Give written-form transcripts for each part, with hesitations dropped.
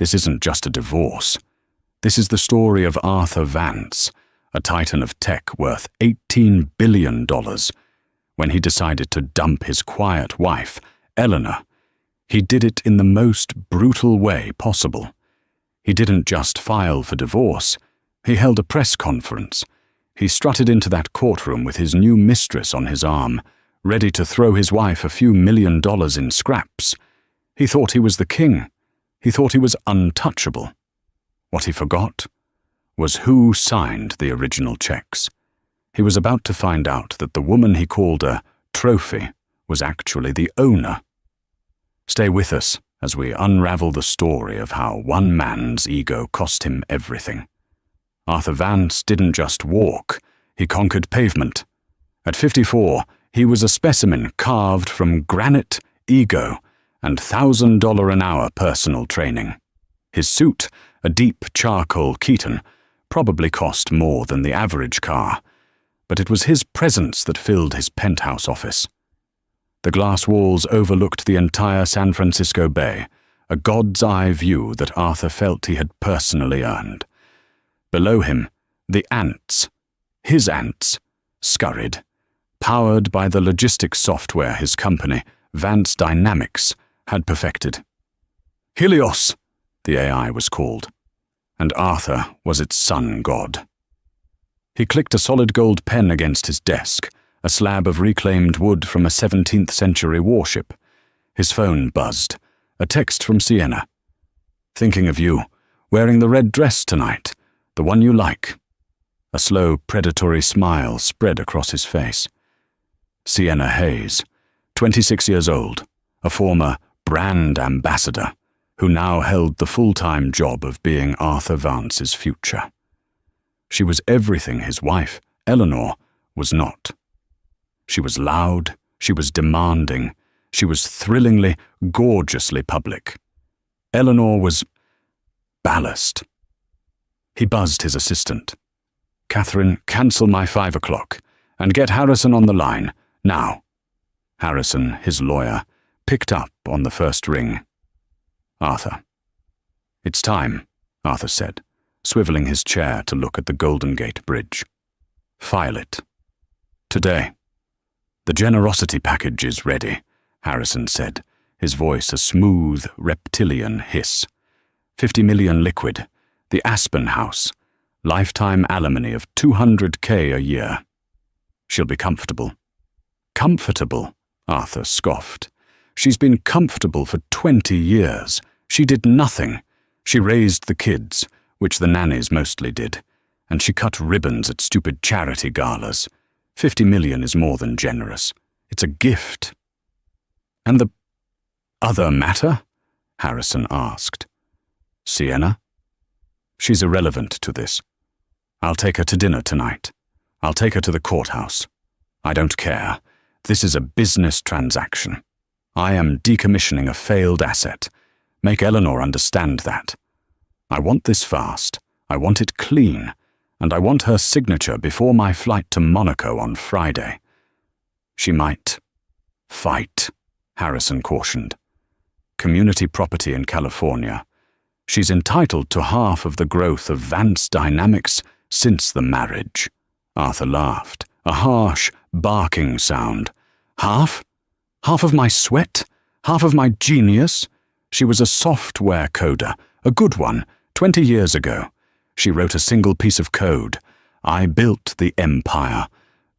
This isn't just a divorce. This is the story of Arthur Vance, a titan of tech worth $18 billion, when he decided to dump his quiet wife, Eleanor. He did it in the most brutal way possible. He didn't just file for divorce. He held a press conference. He strutted into that courtroom with his new mistress on his arm, ready to throw his wife a few $1 million in scraps. He thought he was the king. He thought he was untouchable. What he forgot was who signed the original checks. He was about to find out that the woman he called a trophy was actually the owner. Stay with us as we unravel the story of how one man's ego cost him everything. Arthur Vance didn't just walk, he conquered pavement. At 54, he was a specimen carved from granite, ego, and $1,000 an hour personal training. His suit, a deep charcoal Keaton, probably cost more than the average car, but it was his presence that filled his penthouse office. The glass walls overlooked the entire San Francisco Bay, a god's-eye view that Arthur felt he had personally earned. Below him, the ants, his ants, scurried, powered by the logistics software his company, Vance Dynamics, had perfected. Helios, the AI was called, and Arthur was its sun god. He clicked a solid gold pen against his desk, a slab of reclaimed wood from a 17th century warship. His phone buzzed, a text from Sienna. "Thinking of you, wearing the red dress tonight, the one you like." A slow, predatory smile spread across his face. Sienna Hayes, 26 years old, a former brand ambassador, who now held the full-time job of being Arthur Vance's future. She was everything his wife, Eleanor, was not. She was loud, she was demanding, she was thrillingly, gorgeously public. Eleanor was ballast. He buzzed his assistant. "Catherine, cancel my 5 o'clock, and get Harrison on the line, now." Harrison, his lawyer, picked up on the first ring. "Arthur." "It's time," Arthur said, swiveling his chair to look at the Golden Gate Bridge. "File it. Today." "The generosity package is ready," Harrison said, his voice a smooth, reptilian hiss. 50 million liquid, the Aspen House, lifetime alimony of $200K a year. She'll be comfortable. "Comfortable?" Arthur scoffed. "She's been comfortable for 20 years. She did nothing. She raised the kids, which the nannies mostly did, and she cut ribbons at stupid charity galas. 50 million is more than generous. It's a gift." "And the other matter?" Harrison asked. "Sienna?" "She's irrelevant to this. I'll take her to dinner tonight. I'll take her to the courthouse. I don't care. This is a business transaction. I am decommissioning a failed asset. Make Eleanor understand that. I want this fast. I want it clean. And I want her signature before my flight to Monaco on Friday." "She might fight," Harrison cautioned. "Community property in California. She's entitled to half of the growth of Vance Dynamics since the marriage." Arthur laughed, a harsh, barking sound. "Half? Half of my sweat? Half of my genius? She was a software coder, a good one, 20 years ago. She wrote a single piece of code. I built the empire.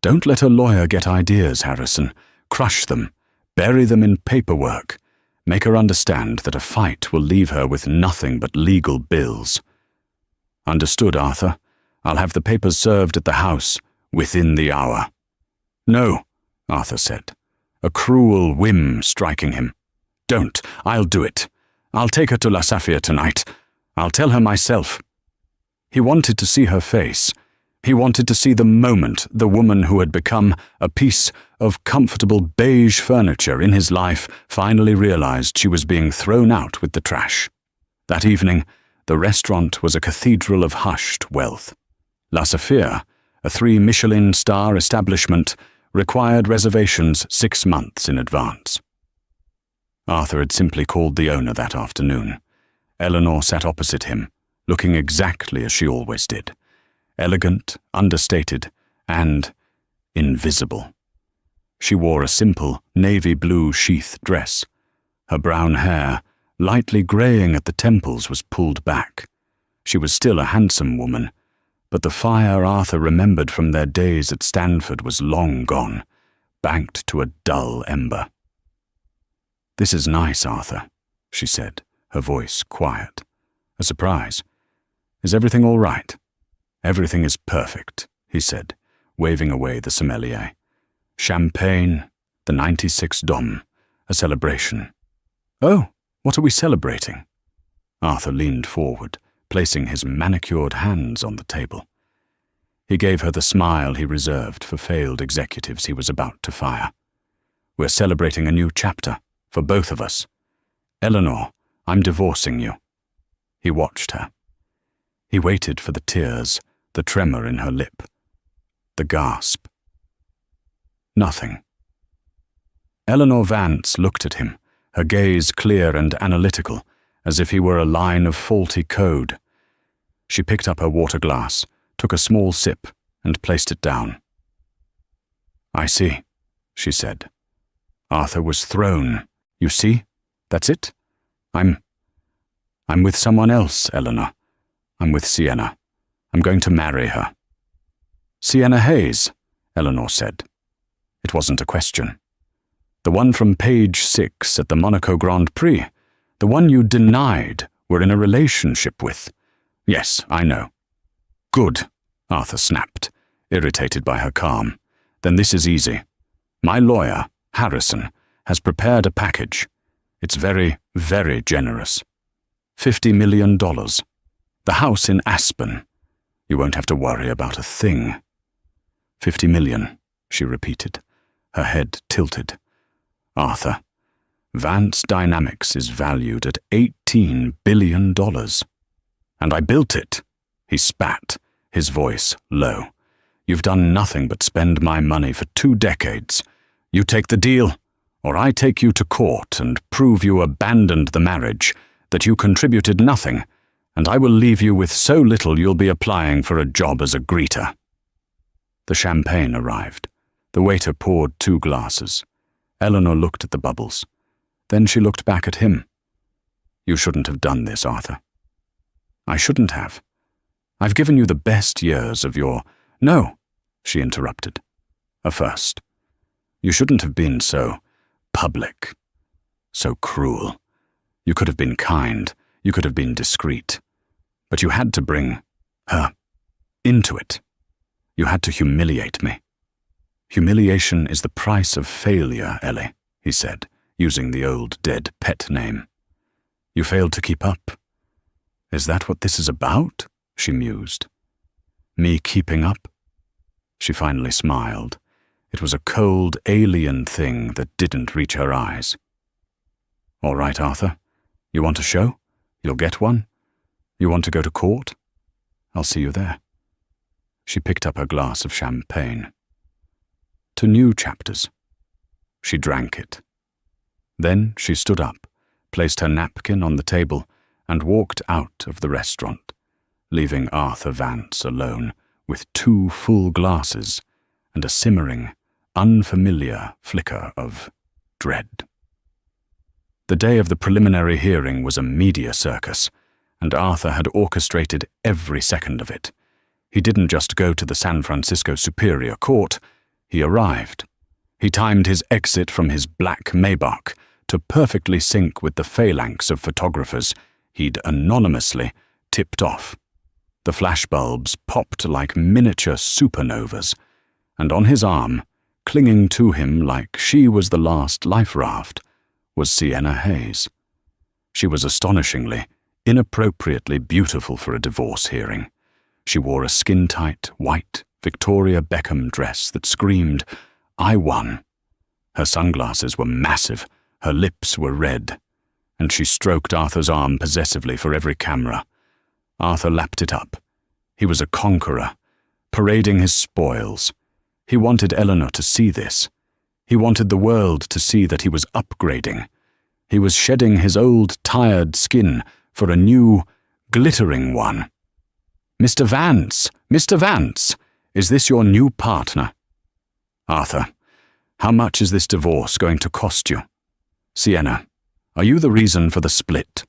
Don't let a lawyer get ideas, Harrison. Crush them. Bury them in paperwork. Make her understand that a fight will leave her with nothing but legal bills." "Understood, Arthur. I'll have the papers served at the house within the hour." "No," Arthur said, a cruel whim striking him. "Don't. I'll do it. I'll take her to La Safia tonight. I'll tell her myself." He wanted to see her face. He wanted to see the moment the woman who had become a piece of comfortable beige furniture in his life finally realized she was being thrown out with the trash. That evening, the restaurant was a cathedral of hushed wealth. La Safia, a 3 Michelin-star establishment, required reservations 6 months in advance. Arthur had simply called the owner that afternoon. Eleanor sat opposite him, looking exactly as she always did. Elegant, understated, and invisible. She wore a simple navy blue sheath dress. Her brown hair, lightly greying at the temples, was pulled back. She was still a handsome woman, but the fire Arthur remembered from their days at Stanford was long gone, banked to a dull ember. "This is nice, Arthur," she said, her voice quiet. "A surprise. Is everything all right?" "Everything is perfect," he said, waving away the sommelier. "Champagne, the 96 Dom, a celebration." "Oh, what are we celebrating?" Arthur leaned forward, placing his manicured hands on the table. He gave her the smile he reserved for failed executives he was about to fire. "We're celebrating a new chapter, for both of us. Eleanor, I'm divorcing you." He watched her. He waited for the tears, the tremor in her lip, the gasp. Nothing. Eleanor Vance looked at him, her gaze clear and analytical, as if he were a line of faulty code. She picked up her water glass, took a small sip, and placed it down. "I see," she said. Arthur was thrown. "You see? That's it? I'm with someone else, Eleanor. I'm with Sienna. I'm going to marry her." "Sienna Hayes," Eleanor said. It wasn't a question. "The one from page 6 at the Monaco Grand Prix. The one you denied were in a relationship with." "Yes, I know." "Good," Arthur snapped, irritated by her calm. "Then this is easy. My lawyer, Harrison, has prepared a package. It's very, very generous. $50 million. The house in Aspen. You won't have to worry about a thing." $50 million, she repeated, her head tilted. "Arthur, Vance Dynamics is valued at $18 billion. And I built it." He spat, his voice low. "You've done nothing but spend my money for 2 decades. You take the deal, or I take you to court and prove you abandoned the marriage, that you contributed nothing, and I will leave you with so little you'll be applying for a job as a greeter." The champagne arrived. The waiter poured 2 glasses. Eleanor looked at the bubbles. Then she looked back at him. "You shouldn't have done this, Arthur." "I shouldn't have. I've given you the best years of your—" "No," she interrupted. "A first. You shouldn't have been so public, so cruel. You could have been kind, you could have been discreet. But you had to bring her into it. You had to humiliate me." "Humiliation is the price of failure, Ellie," he said, using the old dead pet name. "You failed to keep up." "Is that what this is about?" she mused. "Me keeping up?" She finally smiled. It was a cold, alien thing that didn't reach her eyes. "All right, Arthur. You want a show? You'll get one. You want to go to court? I'll see you there." She picked up her glass of champagne. "To new chapters." She drank it. Then she stood up, placed her napkin on the table, and walked out of the restaurant, leaving Arthur Vance alone with 2 full glasses and a simmering, unfamiliar flicker of dread. The day of the preliminary hearing was a media circus, and Arthur had orchestrated every second of it. He didn't just go to the San Francisco Superior Court, he arrived. He timed his exit from his black Maybach to perfectly sync with the phalanx of photographers he'd anonymously tipped off. The flashbulbs popped like miniature supernovas, and on his arm, clinging to him like she was the last life raft, was Sienna Hayes. She was astonishingly, inappropriately beautiful for a divorce hearing. She wore a skin-tight, white Victoria Beckham dress that screamed, "I won." Her sunglasses were massive, her lips were red, and she stroked Arthur's arm possessively for every camera. Arthur lapped it up. He was a conqueror, parading his spoils. He wanted Eleanor to see this. He wanted the world to see that he was upgrading. He was shedding his old, tired skin, for a new, glittering one. "Mr. Vance! Mr. Vance! Is this your new partner?" "Arthur, how much is this divorce going to cost you?" "Sienna, are you the reason for the split?"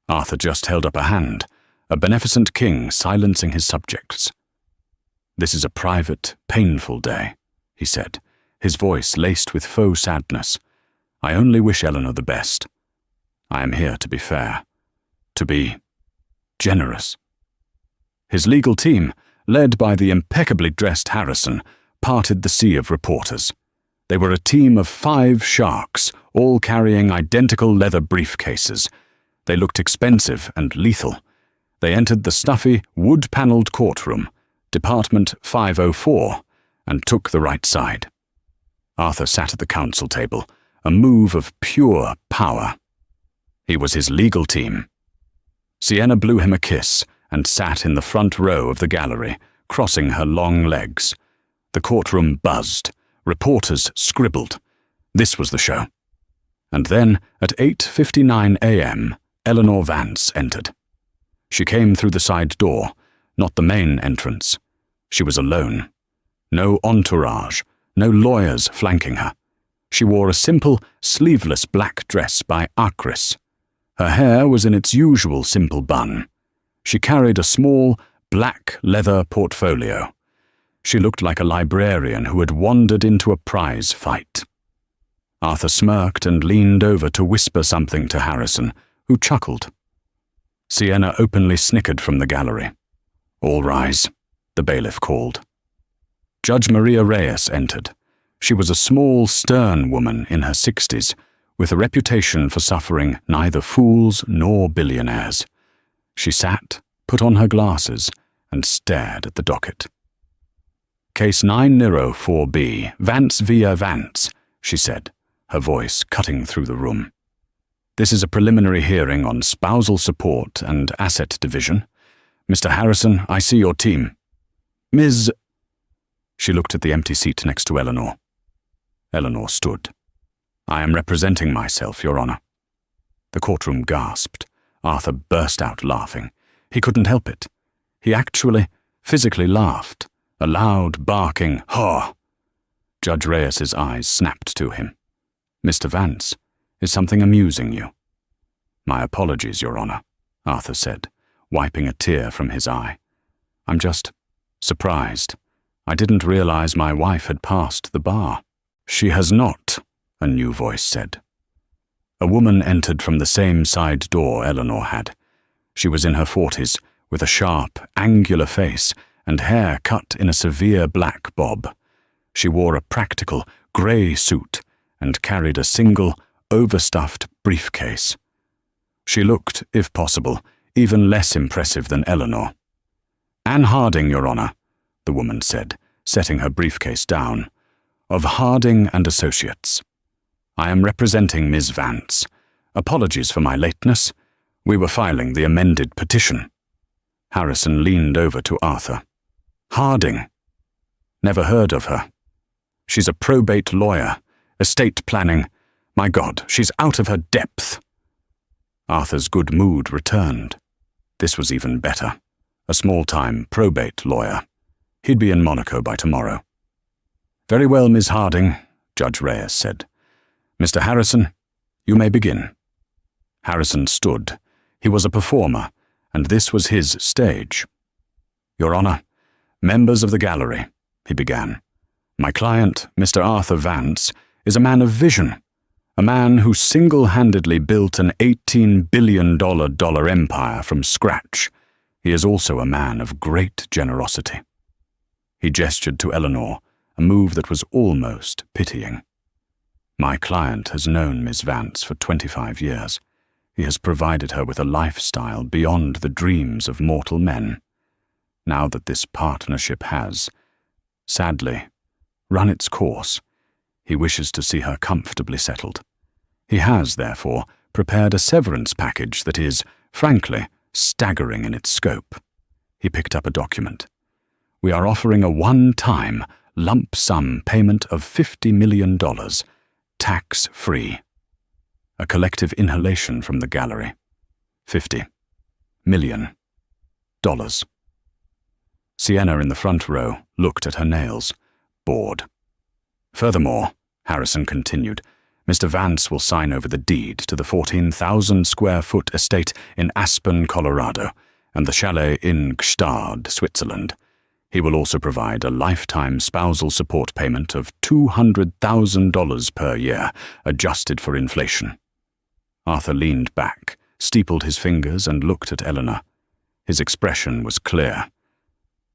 Arthur just held up a hand, a beneficent king silencing his subjects. "This is a private, painful day," he said, his voice laced with faux sadness. "I only wish Eleanor the best. I am here to be fair, to be generous." His legal team, led by the impeccably dressed Harrison, parted the sea of reporters. They were a team of 5 sharks, all carrying identical leather briefcases. They looked expensive and lethal. They entered the stuffy, wood-paneled courtroom, Department 504, and took the right side. Arthur sat at the counsel table, a move of pure power. He was his legal team. Sienna blew him a kiss and sat in the front row of the gallery, crossing her long legs. The courtroom buzzed. Reporters scribbled. This was the show. And then, at 8:59 a.m., Eleanor Vance entered. She came through the side door, not the main entrance. She was alone. No entourage, no lawyers flanking her. She wore a simple, sleeveless black dress by Acris. Her hair was in its usual simple bun. She carried a small, black leather portfolio. She looked like a librarian who had wandered into a prize fight. Arthur smirked and leaned over to whisper something to Harrison, who chuckled. Sienna openly snickered from the gallery. "All rise," the bailiff called. Judge Maria Reyes entered. She was a small, stern woman in her 60s, with a reputation for suffering neither fools nor billionaires. She sat, put on her glasses, and stared at the docket. "Case 904B, Vance via Vance," she said, her voice cutting through the room. "This is a preliminary hearing on spousal support and asset division. Mr. Harrison, I see your team. Ms. She looked at the empty seat next to Eleanor. Eleanor stood. "I am representing myself, Your Honor." The courtroom gasped. Arthur burst out laughing. He couldn't help it. He actually, physically laughed, a loud, barking haw. Judge Reyes's eyes snapped to him. "Mr. Vance, is something amusing you?" "My apologies, Your Honor," Arthur said, wiping a tear from his eye. "I'm just surprised. I didn't realize my wife had passed the bar." "She has not," a new voice said. A woman entered from the same side door Eleanor had. She was in her 40s, with a sharp, angular face and hair cut in a severe black bob. She wore a practical, grey suit and carried a single, overstuffed briefcase. She looked, if possible, even less impressive than Eleanor. "Anne Harding, Your Honor," the woman said, setting her briefcase down, "of Harding and Associates. I am representing Ms. Vance. Apologies for my lateness. We were filing the amended petition." Harrison leaned over to Arthur. "Harding? Never heard of her. She's a probate lawyer, estate planning. My God, she's out of her depth." Arthur's good mood returned. This was even better. A small-time probate lawyer. He'd be in Monaco by tomorrow. "Very well, Ms. Harding," Judge Reyes said. "Mr. Harrison, you may begin." Harrison stood. He was a performer, and this was his stage. "Your Honor, members of the gallery," he began. "My client, Mr. Arthur Vance, is a man of vision, a man who single-handedly built an $18 billion empire from scratch. He is also a man of great generosity." He gestured to Eleanor, a move that was almost pitying. "My client has known Miss Vance for 25 years. He has provided her with a lifestyle beyond the dreams of mortal men. Now that this partnership has, sadly, run its course, he wishes to see her comfortably settled. He has, therefore, prepared a severance package that is, frankly, staggering in its scope." He picked up a document. "We are offering a one-time, lump sum payment of $50 million, tax-free." A collective inhalation from the gallery. $50 million. Sienna in the front row looked at her nails, bored. Furthermore, Harrison continued, Mr. Vance will sign over the deed to the 14,000-square-foot estate in Aspen, Colorado, and the chalet in Gstaad, Switzerland. He will also provide a lifetime spousal support payment of $200,000 per year, adjusted for inflation. Arthur leaned back, steepled his fingers, and looked at Eleanor. His expression was clear.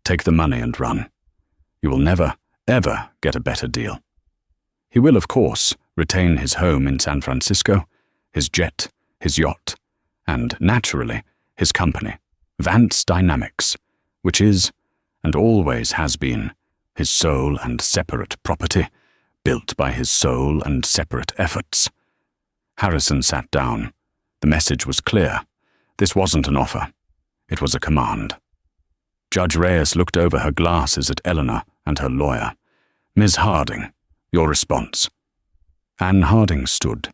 Take the money and run. You will never, ever get a better deal. He will, of course, retain his home in San Francisco, his jet, his yacht, and, naturally, his company, Vance Dynamics, which is, and always has been, his sole and separate property, built by his sole and separate efforts. Harrison sat down. The message was clear. This wasn't an offer. It was a command. Judge Reyes looked over her glasses at Eleanor and her lawyer. Ms. Harding, your response. Anne Harding stood.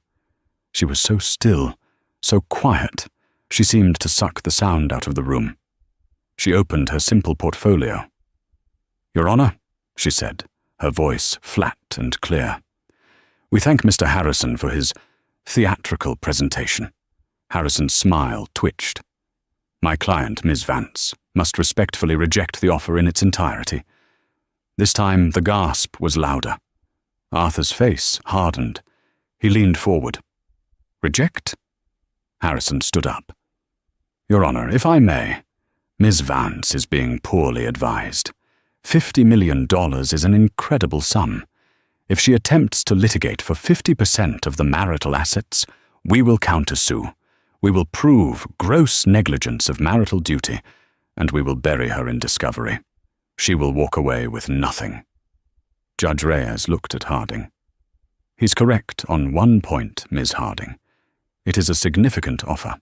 She was so still, so quiet, she seemed to suck the sound out of the room. She opened her simple portfolio. Your Honor, she said, her voice flat and clear. We thank Mr. Harrison for his theatrical presentation. Harrison's smile twitched. My client, Ms. Vance, must respectfully reject the offer in its entirety. This time the gasp was louder. Arthur's face hardened. He leaned forward. Reject? Harrison stood up. Your Honor, if I may, Ms. Vance is being poorly advised. $50 million is an incredible sum. If she attempts to litigate for 50% of the marital assets, we will countersue. We will prove gross negligence of marital duty, and we will bury her in discovery. She will walk away with nothing. Judge Reyes looked at Harding. He's correct on one point, Ms. Harding. It is a significant offer.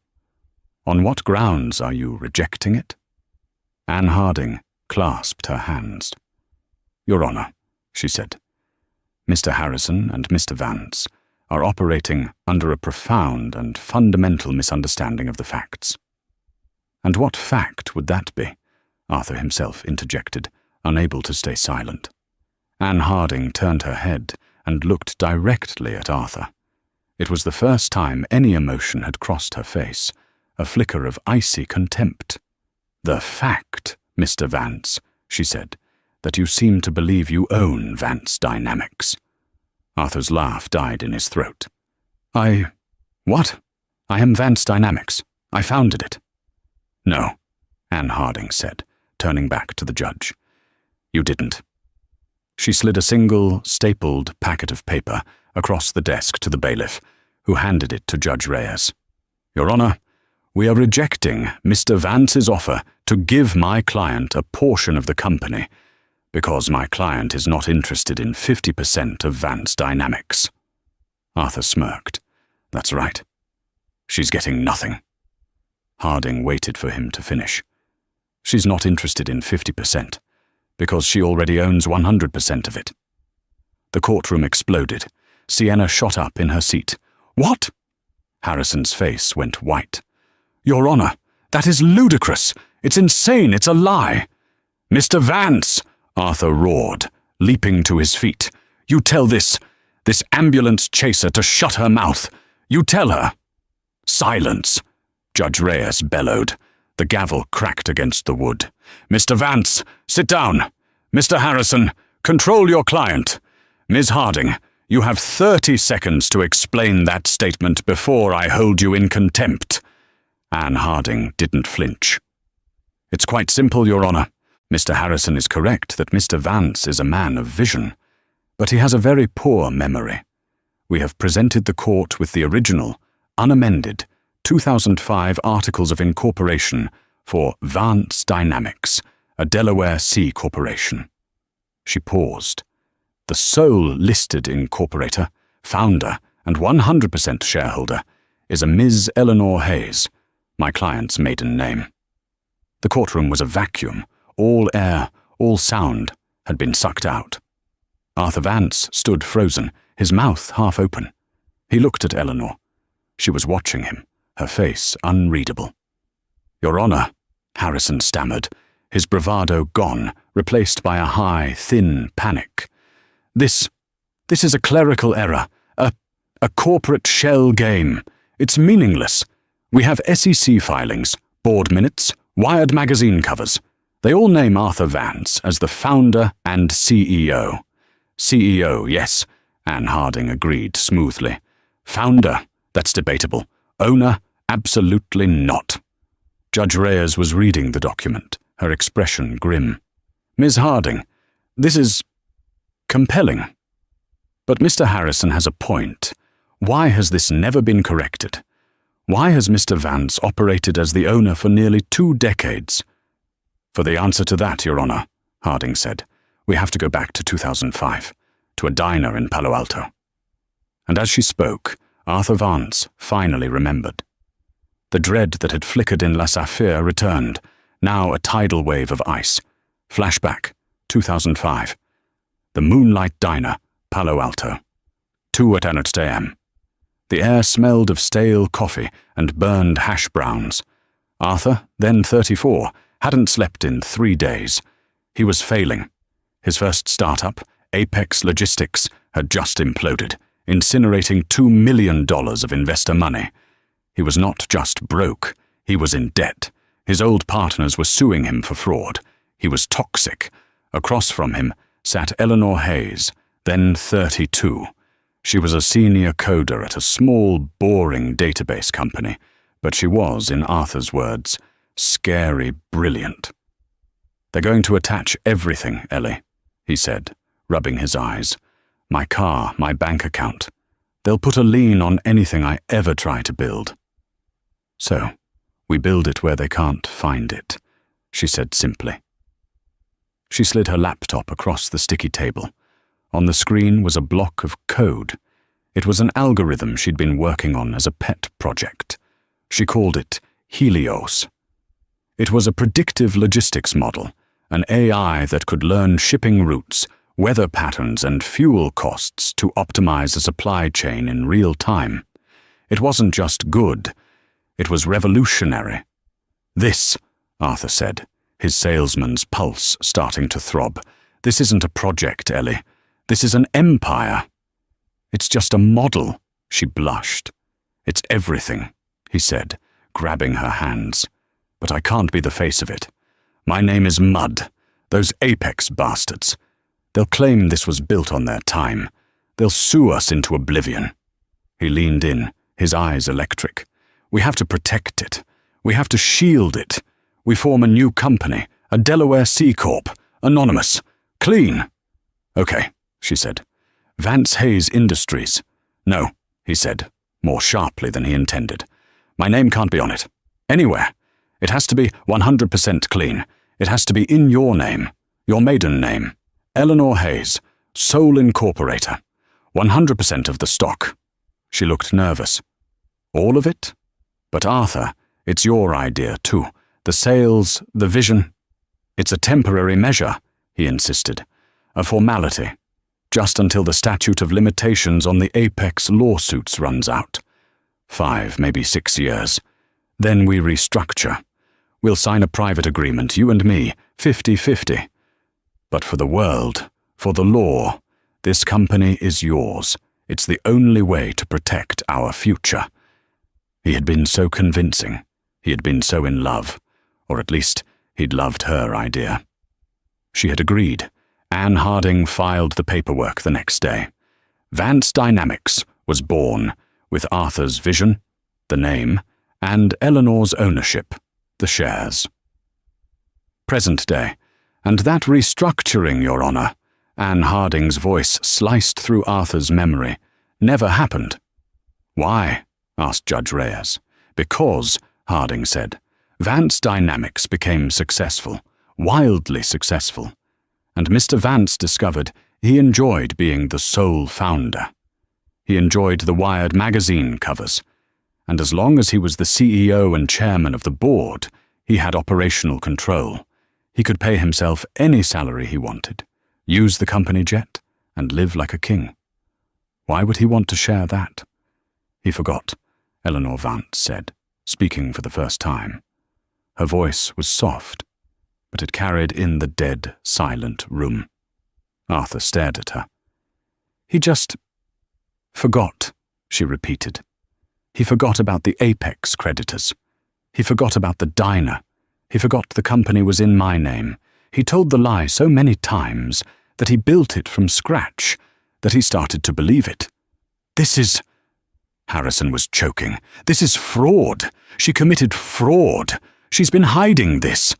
On what grounds are you rejecting it? Anne Harding clasped her hands. Your Honor, she said, Mr. Harrison and Mr. Vance are operating under a profound and fundamental misunderstanding of the facts. And what fact would that be? Arthur himself interjected, unable to stay silent. Anne Harding turned her head and looked directly at Arthur. It was the first time any emotion had crossed her face, a flicker of icy contempt. The fact, Mr. Vance, she said, that you seem to believe you own Vance Dynamics. Arthur's laugh died in his throat. What? I am Vance Dynamics. I founded it. No, Anne Harding said, turning back to the judge. You didn't. She slid a single, stapled packet of paper across the desk to the bailiff, who handed it to Judge Reyes. Your Honor, we are rejecting Mr. Vance's offer to give my client a portion of the company, because my client is not interested in 50% of Vance Dynamics. Arthur smirked. That's right. She's getting nothing. Harding waited for him to finish. She's not interested in 50%, because she already owns 100% of it. The courtroom exploded. Sienna shot up in her seat. What? Harrison's face went white. Your Honor, that is ludicrous. It's insane. It's a lie. Mr. Vance, Arthur roared, leaping to his feet. You tell this ambulance chaser to shut her mouth. You tell her. Silence, Judge Reyes bellowed. The gavel cracked against the wood. Mr. Vance, sit down. Mr. Harrison, control your client. Ms. Harding, you have 30 seconds to explain that statement before I hold you in contempt. Anne Harding didn't flinch. It's quite simple, Your Honor. Mr. Harrison is correct that Mr. Vance is a man of vision, but he has a very poor memory. We have presented the court with the original, unamended, 2005 Articles of Incorporation for Vance Dynamics, a Delaware C corporation. She paused. The sole listed incorporator, founder, and 100% shareholder is a Ms. Eleanor Hayes, my client's maiden name. The courtroom was a vacuum. All air, all sound had been sucked out. Arthur Vance stood frozen, his mouth half open. He looked at Eleanor. She was watching him, her face unreadable. "Your Honor," Harrison stammered, his bravado gone, replaced by a high, thin panic. This is a clerical error, a corporate shell game. It's meaningless. We have SEC filings, board minutes, Wired magazine covers. They all name Arthur Vance as the founder and CEO. CEO, yes, Anne Harding agreed smoothly. Founder, that's debatable. Owner, absolutely not. Judge Reyes was reading the document, her expression grim. "Ms. Harding, this is compelling. But Mr. Harrison has a point. Why has this never been corrected? Why has Mr. Vance operated as the owner for nearly 2 decades? For the answer to that, Your Honor, Harding said, we have to go back to 2005, to a diner in Palo Alto. And as she spoke, Arthur Vance finally remembered. The dread that had flickered in La Saphire returned, now a tidal wave of ice. Flashback, 2005. The Moonlight Diner, Palo Alto. 2:10 a.m. The air smelled of stale coffee and burned hash browns. Arthur, then 34, hadn't slept in 3 days. He was failing. His first startup, Apex Logistics, had just imploded, incinerating $2 million of investor money. He was not just broke, he was in debt. His old partners were suing him for fraud. He was toxic. Across from him sat Eleanor Hayes, then 32. She was a senior coder at a small, boring database company, but she was, in Arthur's words, scary brilliant. "They're going to attach everything, Ellie," he said, rubbing his eyes. "My car, my bank account. They'll put a lien on anything I ever try to build." "So, we build it where they can't find it," she said simply. She slid her laptop across the sticky table. On the screen was a block of code. It was an algorithm she'd been working on as a pet project. She called it Helios. It was a predictive logistics model, an AI that could learn shipping routes, weather patterns, and fuel costs to optimize a supply chain in real time. It wasn't just good, it was revolutionary. "This," Arthur said, his salesman's pulse starting to throb, "this isn't a project, Ellie. This is an empire." "It's just a model," she blushed. "It's everything," he said, grabbing her hands. "But I can't be the face of it. My name is Mud. Those Apex bastards. They'll claim this was built on their time. They'll sue us into oblivion." He leaned in, his eyes electric. "We have to protect it. We have to shield it. We form a new company, a Delaware C Corp, anonymous, clean." "Okay," she said. "Vance Hayes Industries." "No," he said, more sharply than he intended. "My name can't be on it. Anywhere. It has to be 100% clean. It has to be in your name, your maiden name. Eleanor Hayes, sole incorporator. 100% of the stock." She looked nervous. "All of it? But Arthur, it's your idea too. The sales, the vision." "It's a temporary measure," he insisted. "A formality. Just until the statute of limitations on the Apex lawsuits runs out. 5, maybe 6 years. Then we restructure. We'll sign a private agreement, you and me, 50-50. But for the world, for the law, this company is yours. It's the only way to protect our future." He had been so convincing. He had been so in love. Or at least, he'd loved her idea. She had agreed. Anne Harding filed the paperwork the next day. Vance Dynamics was born, with Arthur's vision, the name, and Eleanor's ownership, the shares. Present day, and that restructuring, Your Honor, Anne Harding's voice sliced through Arthur's memory, never happened. "Why?" asked Judge Reyes. "Because," Harding said, "Vance Dynamics became successful, wildly successful. And Mr. Vance discovered he enjoyed being the sole founder. He enjoyed the Wired magazine covers. And as long as he was the CEO and chairman of the board, he had operational control. He could pay himself any salary he wanted, use the company jet, and live like a king. Why would he want to share that?" "He forgot," Eleanor Vance said. speaking for the first time. Her voice was soft, but it carried in the dead, silent room. Arthur stared at her. "He just forgot," she repeated. "He forgot about the Apex creditors. He forgot about the diner. He forgot the company was in my name. He told the lie so many times that he built it from scratch, that he started to believe it. This is—" Harrison was choking. "This is fraud. She committed fraud. She's been hiding this."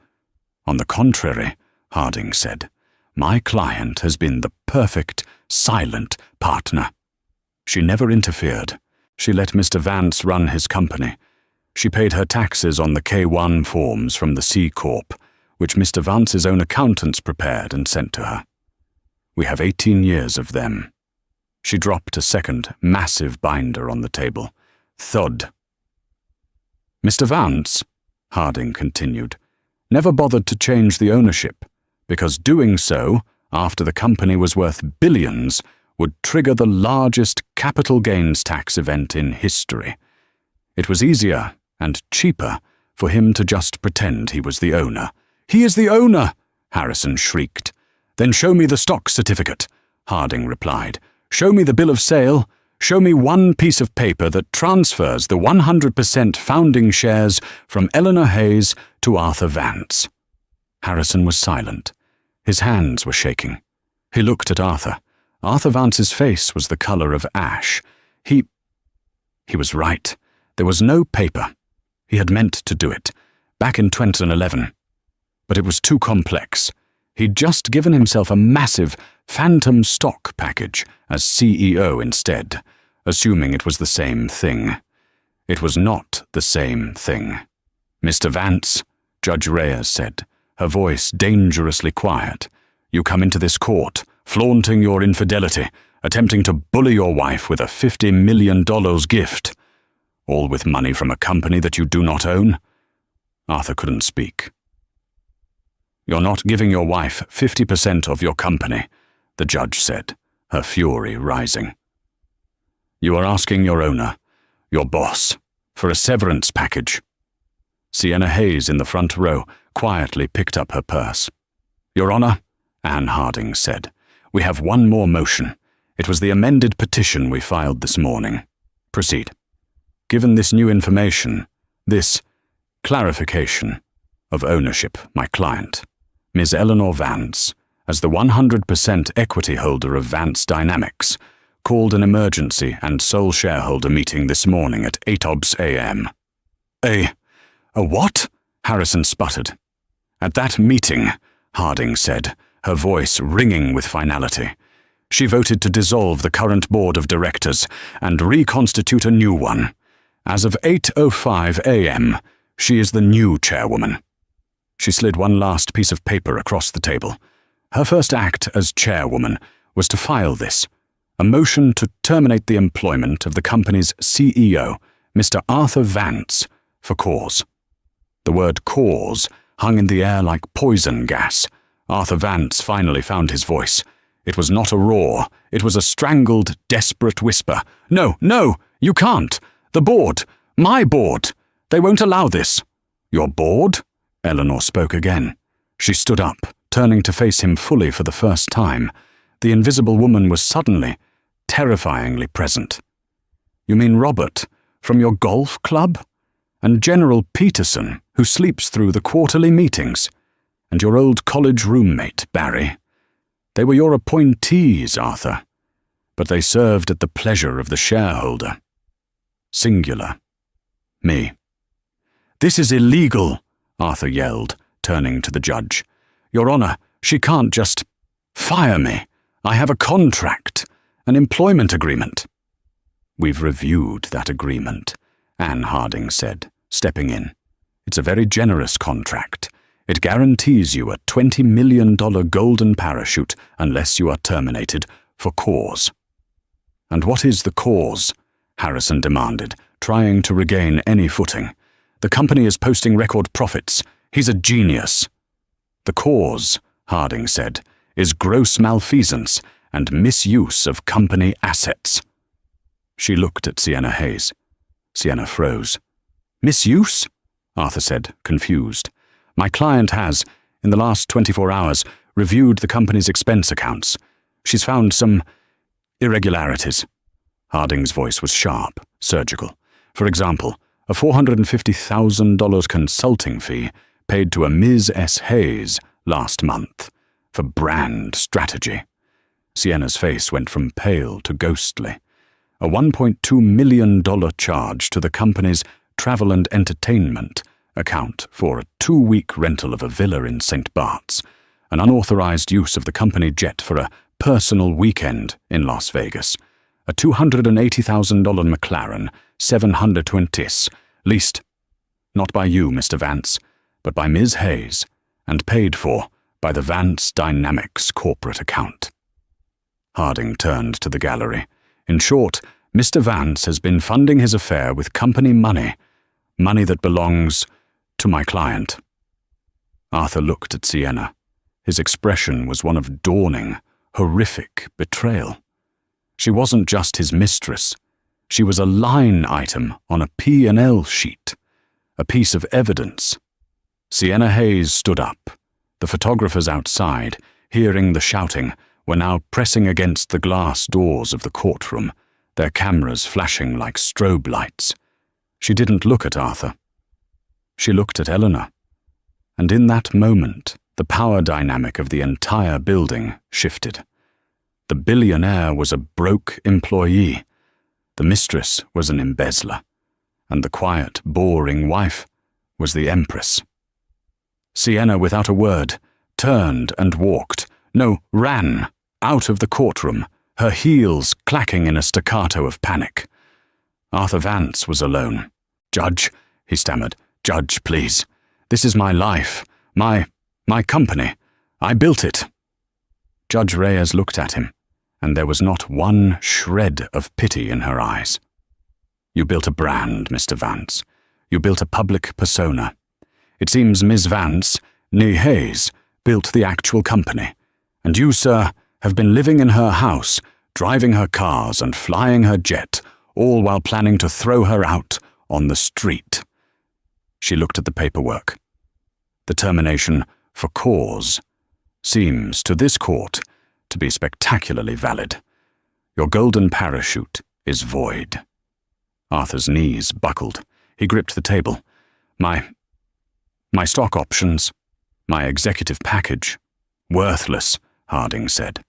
"On the contrary," Harding said, "my client has been the perfect, silent partner. She never interfered. She let Mr. Vance run his company. She paid her taxes on the K-1 forms from the C Corp, which Mr. Vance's own accountants prepared and sent to her. We have 18 years of them." She dropped a second, massive binder on the table. Thud. "Mr. Vance," Harding continued, "never bothered to change the ownership, because doing so, after the company was worth billions, would trigger the largest capital gains tax event in history. It was easier and cheaper for him to just pretend he was the owner." "He is the owner!" Harrison shrieked. "Then show me the stock certificate," Harding replied. "Show me the bill of sale. Show me one piece of paper that transfers the 100% founding shares from Eleanor Hayes to Arthur Vance." Harrison was silent. His hands were shaking. He looked at Arthur. Arthur Vance's face was the color of ash. He was right. There was no paper. He had meant to do it, back in 2011. But it was too complex. He'd just given himself a massive phantom stock package as CEO instead, assuming it was the same thing. It was not the same thing. "Mr. Vance," Judge Reyes said, her voice dangerously quiet, "you come into this court, flaunting your infidelity, attempting to bully your wife with a $50 million gift, all with money from a company that you do not own." Arthur couldn't speak. "You're not giving your wife 50% of your company," the judge said, her fury rising. "You are asking your owner, your boss, for a severance package." Sienna Hayes in the front row quietly picked up her purse. "Your Honor," Anne Harding said, "we have one more motion. It was the amended petition we filed this morning. Proceed. Given this new information, this clarification of ownership, my client, Ms. Eleanor Vance, as the 100% equity holder of Vance Dynamics, called an emergency and sole shareholder meeting this morning at 8 a.m. A what?" Harrison sputtered. "At that meeting," Harding said, her voice ringing with finality, "she voted to dissolve the current board of directors and reconstitute a new one. As of 8:05 a.m., she is the new chairwoman." She slid one last piece of paper across the table. Her first act as chairwoman was to file this, a motion to terminate the employment of the company's CEO, Mr. Arthur Vance, for cause. The word cause hung in the air like poison gas. Arthur Vance finally found his voice. It was not a roar. It was a strangled, desperate whisper. "No, no, you can't. The board. My board. They won't allow this." "Your board?" Eleanor spoke again. She stood up, turning to face him fully for the first time. The invisible woman was suddenly, terrifyingly present. "You mean Robert, from your golf club? And General Peterson, who sleeps through the quarterly meetings? And your old college roommate, Barry? They were your appointees, Arthur, but they served at the pleasure of the shareholder. Singular. Me." "This is illegal," Arthur yelled, turning to the judge. "Your Honor, she can't just fire me. I have a contract, an employment agreement." "We've reviewed that agreement," Anne Harding said, stepping in. "It's a very generous contract. It guarantees you a $20 million golden parachute unless you are terminated for cause." "And what is the cause?" Harrison demanded, trying to regain any footing. "The company is posting record profits. He's a genius." "The cause," Harding said, "is gross malfeasance and misuse of company assets." She looked at Sienna Hayes. Sienna froze. Misuse? Arthur said, confused. My client has, in the last 24 hours, reviewed the company's expense accounts. She's found some irregularities. Harding's voice was sharp, surgical. For example, a $450,000 consulting fee paid to a Ms. S. Hayes last month for brand strategy. Sienna's face went from pale to ghostly. A $1.2 million charge to the company's travel and entertainment account for a 2-week rental of a villa in St. Bart's, an unauthorized use of the company jet for a personal weekend in Las Vegas, a $280,000 McLaren 720s, leased not by you, Mr. Vance, but by Ms. Hayes, and paid for by the Vance Dynamics corporate account. Harding turned to the gallery. In short, Mr. Vance has been funding his affair with company money, money that belongs to my client. Arthur looked at Sienna. His expression was one of dawning, horrific betrayal. She wasn't just his mistress. She was a line item on a P&L sheet, a piece of evidence. Sienna Hayes stood up. The photographers outside, hearing the shouting, were now pressing against the glass doors of the courtroom, their cameras flashing like strobe lights. She didn't look at Arthur. She looked at Eleanor. And in that moment, the power dynamic of the entire building shifted. The billionaire was a broke employee. The mistress was an embezzler. And the quiet, boring wife was the empress. Sienna, without a word, turned and walked, ran, out of the courtroom, her heels clacking in a staccato of panic. Arthur Vance was alone. "Judge," he stammered, "Judge, please. This is my life, my company. I built it." Judge Reyes looked at him, and there was not one shred of pity in her eyes. "You built a brand, Mr. Vance. You built a public persona. It seems Ms. Vance, née Hayes, built the actual company. And you, sir, have been living in her house, driving her cars and flying her jet, all while planning to throw her out on the street." She looked at the paperwork. The termination for cause seems, to this court, to be spectacularly valid. Your golden parachute is void. Arthur's knees buckled. He gripped the table. My stock options, my executive package, worthless, Harding said.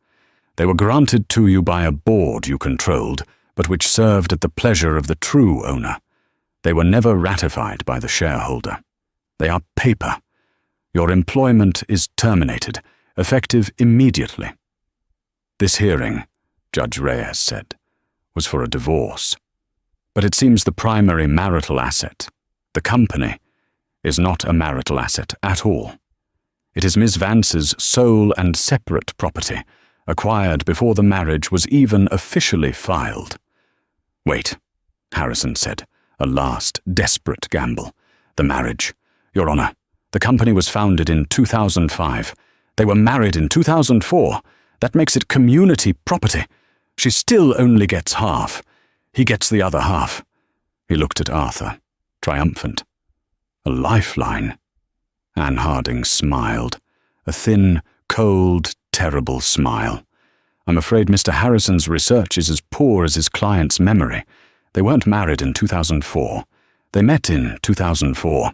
They were granted to you by a board you controlled, but which served at the pleasure of the true owner. They were never ratified by the shareholder. They are paper. Your employment is terminated, effective immediately. This hearing, Judge Reyes said, was for a divorce. But it seems the primary marital asset, the company, is not a marital asset at all. It is Miss Vance's sole and separate property, acquired before the marriage was even officially filed. "Wait," Harrison said, a last desperate gamble. "The marriage. Your Honor, the company was founded in 2005. They were married in 2004. That makes it community property. She still only gets half. He gets the other half." He looked at Arthur, triumphant. "A lifeline." Anne Harding smiled, a thin, cold, terrible smile. "I'm afraid Mr. Harrison's research is as poor as his client's memory. They weren't married in 2004. They met in 2004.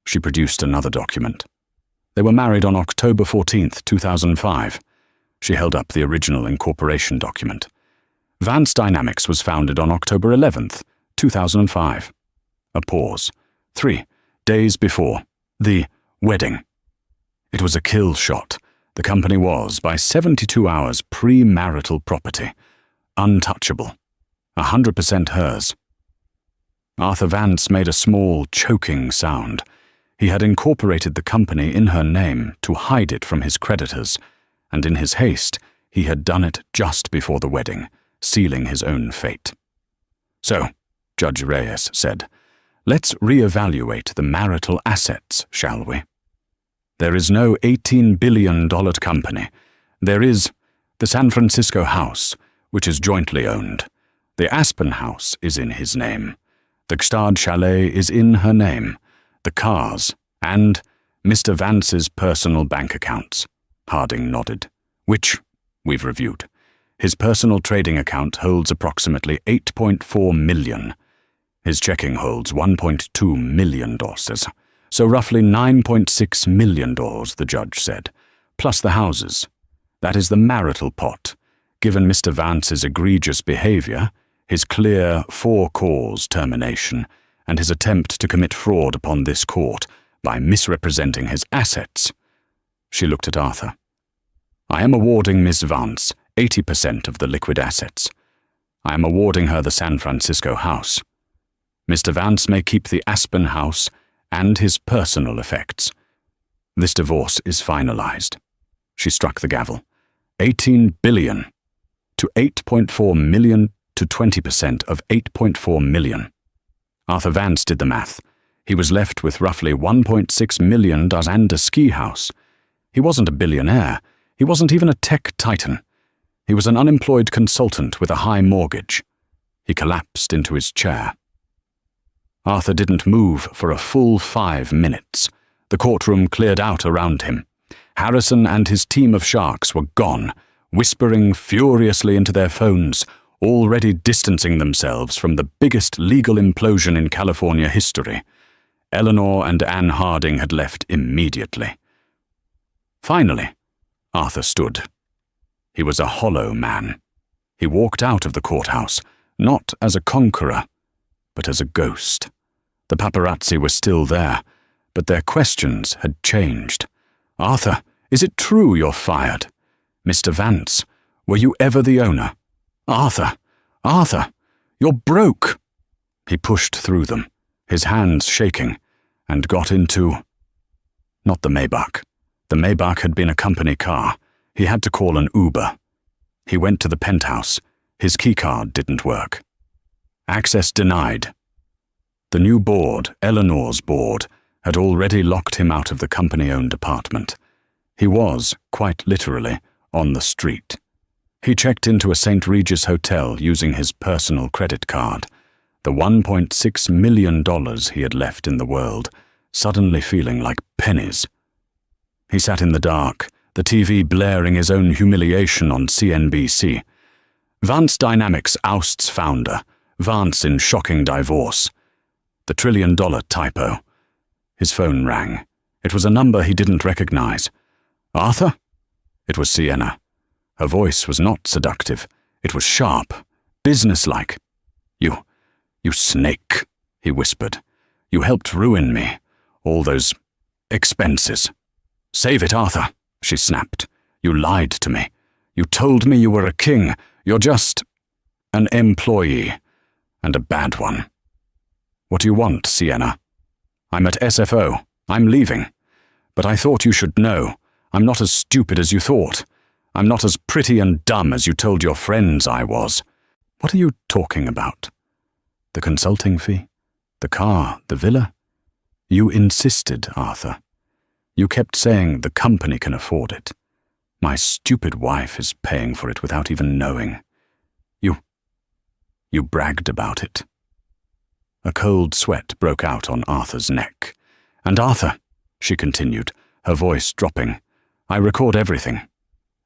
She produced another document. "They were married on October 14th, 2005. She held up the original incorporation document. "Vance Dynamics was founded on October 11th, 2005. A pause. 3 days before the wedding. It was a kill shot. The company was, by 72 hours, premarital property. Untouchable. 100% hers." Arthur Vance made a small, choking sound. He had incorporated the company in her name to hide it from his creditors, and in his haste, he had done it just before the wedding, sealing his own fate. "So," Judge Reyes said, "let's reevaluate the marital assets, shall we? There is no $18 billion company. There is the San Francisco house, which is jointly owned. The Aspen house is in his name. The Gstad chalet is in her name, the cars, and Mr. Vance's personal bank accounts. Harding nodded. Which we've reviewed. His personal trading account holds approximately $8.4 million. His checking holds $1.2 million, so roughly $9.6 million, the judge said, plus the houses. That is the marital pot. Given Mr. Vance's egregious behavior, his clear for-cause termination, and his attempt to commit fraud upon this court by misrepresenting his assets. She looked at Arthur. I am awarding Miss Vance 80% of the liquid assets. I am awarding her the San Francisco house. Mr. Vance may keep the Aspen house and his personal effects. This divorce is finalized. She struck the gavel. $18 billion to $8.4 million to 20% of $8.4 million. Arthur Vance did the math. He was left with roughly $1.6 million and a ski house. He wasn't a billionaire. He wasn't even a tech titan. He was an unemployed consultant with a high mortgage. He collapsed into his chair. Arthur didn't move for a full 5 minutes. The courtroom cleared out around him. Harrison and his team of sharks were gone, whispering furiously into their phones, already distancing themselves from the biggest legal implosion in California history. Eleanor and Anne Harding had left immediately. Finally, Arthur stood. He was a hollow man. He walked out of the courthouse, not as a conqueror, but as a ghost. The paparazzi were still there, but their questions had changed. Arthur, is it true you're fired? Mr. Vance, were you ever the owner? Arthur, you're broke. He pushed through them, his hands shaking, and got into... Not the Maybach. The Maybach had been a company car. He had to call an Uber. He went to the penthouse. His keycard didn't work. Access denied. The new board, Eleanor's board, had already locked him out of the company-owned apartment. He was, quite literally, on the street. He checked into a St. Regis hotel using his personal credit card, the $1.6 million he had left in the world, suddenly feeling like pennies. He sat in the dark, the TV blaring his own humiliation on CNBC. Vance Dynamics ousts founder, Vance in shocking divorce. The $1 trillion typo. His phone rang. It was a number he didn't recognize. Arthur? It was Sienna. Her voice was not seductive. It was sharp, businesslike. You snake, he whispered. You helped ruin me. All those expenses. Save it, Arthur, she snapped. You lied to me. You told me you were a king. You're just an employee, and a bad one. What do you want, Sienna? I'm at SFO. I'm leaving. But I thought you should know. I'm not as stupid as you thought. I'm not as pretty and dumb as you told your friends I was. What are you talking about? The consulting fee? The car? The villa? You insisted, Arthur. You kept saying the company can afford it. My stupid wife is paying for it without even knowing. You bragged about it. A cold sweat broke out on Arthur's neck. And Arthur, she continued, her voice dropping, I record everything,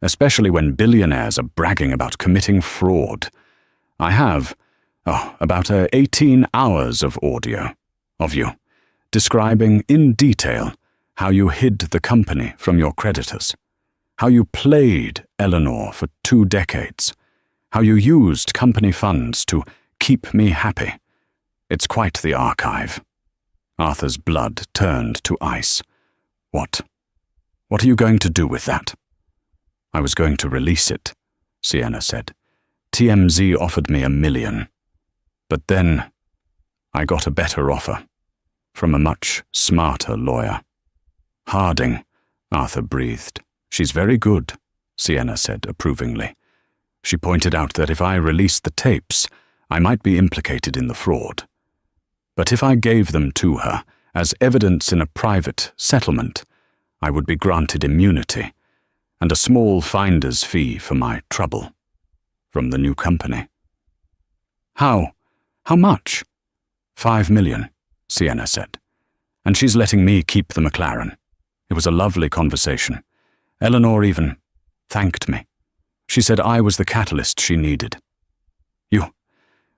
especially when billionaires are bragging about committing fraud. I have, about 18 hours of audio of you, describing in detail how you hid the company from your creditors, how you played Eleanor for 2 decades, how you used company funds to keep me happy. It's quite the archive. Arthur's blood turned to ice. What are you going to do with that? I was going to release it, Sienna said. TMZ offered me $1 million. But then I got a better offer from a much smarter lawyer. Harding, Arthur breathed. She's very good, Sienna said approvingly. She pointed out that if I released the tapes, I might be implicated in the fraud. But if I gave them to her as evidence in a private settlement, I would be granted immunity and a small finder's fee for my trouble from the new company. How much? 5 million, Sienna said. And she's letting me keep the McLaren. It was a lovely conversation. Eleanor even thanked me. She said I was the catalyst she needed.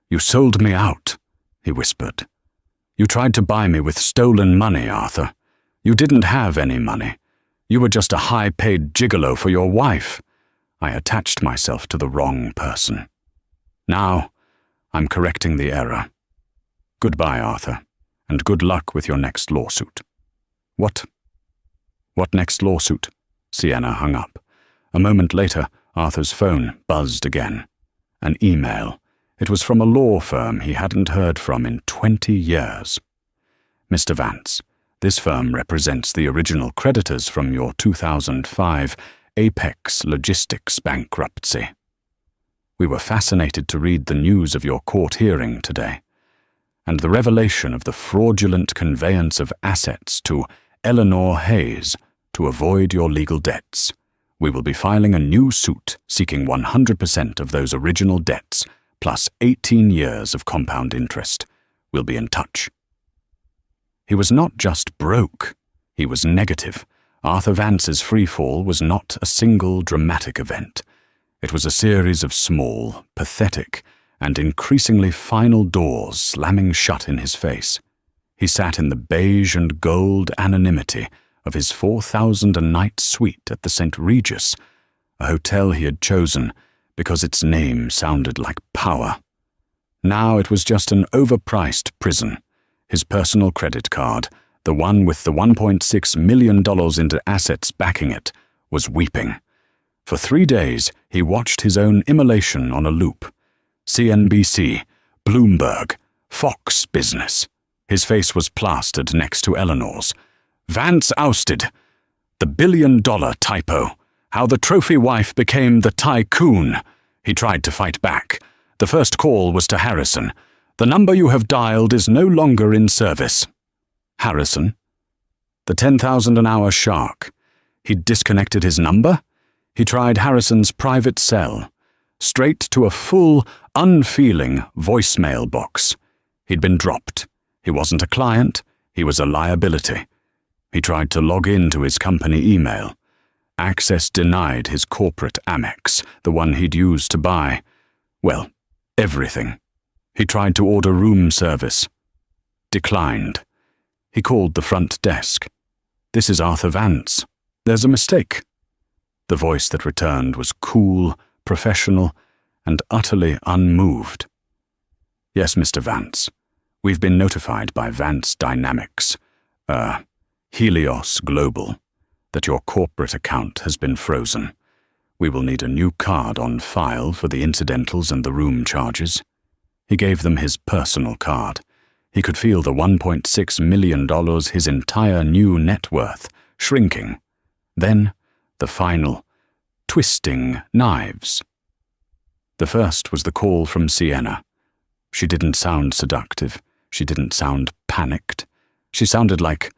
You sold me out, he whispered. You tried to buy me with stolen money, Arthur. You didn't have any money. You were just a high-paid gigolo for your wife. I attached myself to the wrong person. Now, I'm correcting the error. Goodbye, Arthur, and good luck with your next lawsuit. What next lawsuit? Sienna hung up. A moment later, Arthur's phone buzzed again. An email. It was from a law firm he hadn't heard from in 20 years. Mr. Vance, this firm represents the original creditors from your 2005 Apex Logistics bankruptcy. We were fascinated to read the news of your court hearing today, and the revelation of the fraudulent conveyance of assets to Eleanor Hayes to avoid your legal debts. We will be filing a new suit seeking 100% of those original debts, plus 18 years of compound interest. We'll be in touch. He was not just broke, he was negative. Arthur Vance's freefall was not a single dramatic event. It was a series of small, pathetic, and increasingly final doors slamming shut in his face. He sat in the beige and gold anonymity of his 4,000-a-night suite at the St. Regis, a hotel he had chosen because its name sounded like power. Now it was just an overpriced prison. His personal credit card, the one with the $1.6 million into assets backing it, was weeping. For 3 days, he watched his own immolation on a loop. CNBC, Bloomberg, Fox Business. His face was plastered next to Eleanor's. Vance ousted. The billion-dollar typo. How the trophy wife became the tycoon. He tried to fight back. The first call was to Harrison. The number you have dialed is no longer in service. Harrison? The 10,000 an hour shark. He'd disconnected his number? He tried Harrison's private cell. Straight to a full, unfeeling voicemail box. He'd been dropped. He wasn't a client. He was a liability. He tried to log into his company email. Access denied his corporate Amex, the one he'd used to buy, well, everything. He tried to order room service. Declined. He called the front desk. This is Arthur Vance. There's a mistake. The voice that returned was cool, professional, and utterly unmoved. Yes, Mr. Vance. We've been notified by Vance Dynamics, Helios Global, that your corporate account has been frozen. We will need a new card on file for the incidentals and the room charges. He gave them his personal card. He could feel the $1.6 million, his entire new net worth, shrinking. Then, the final, twisting knives. The first was the call from Sienna. She didn't sound seductive. She didn't sound panicked. She sounded like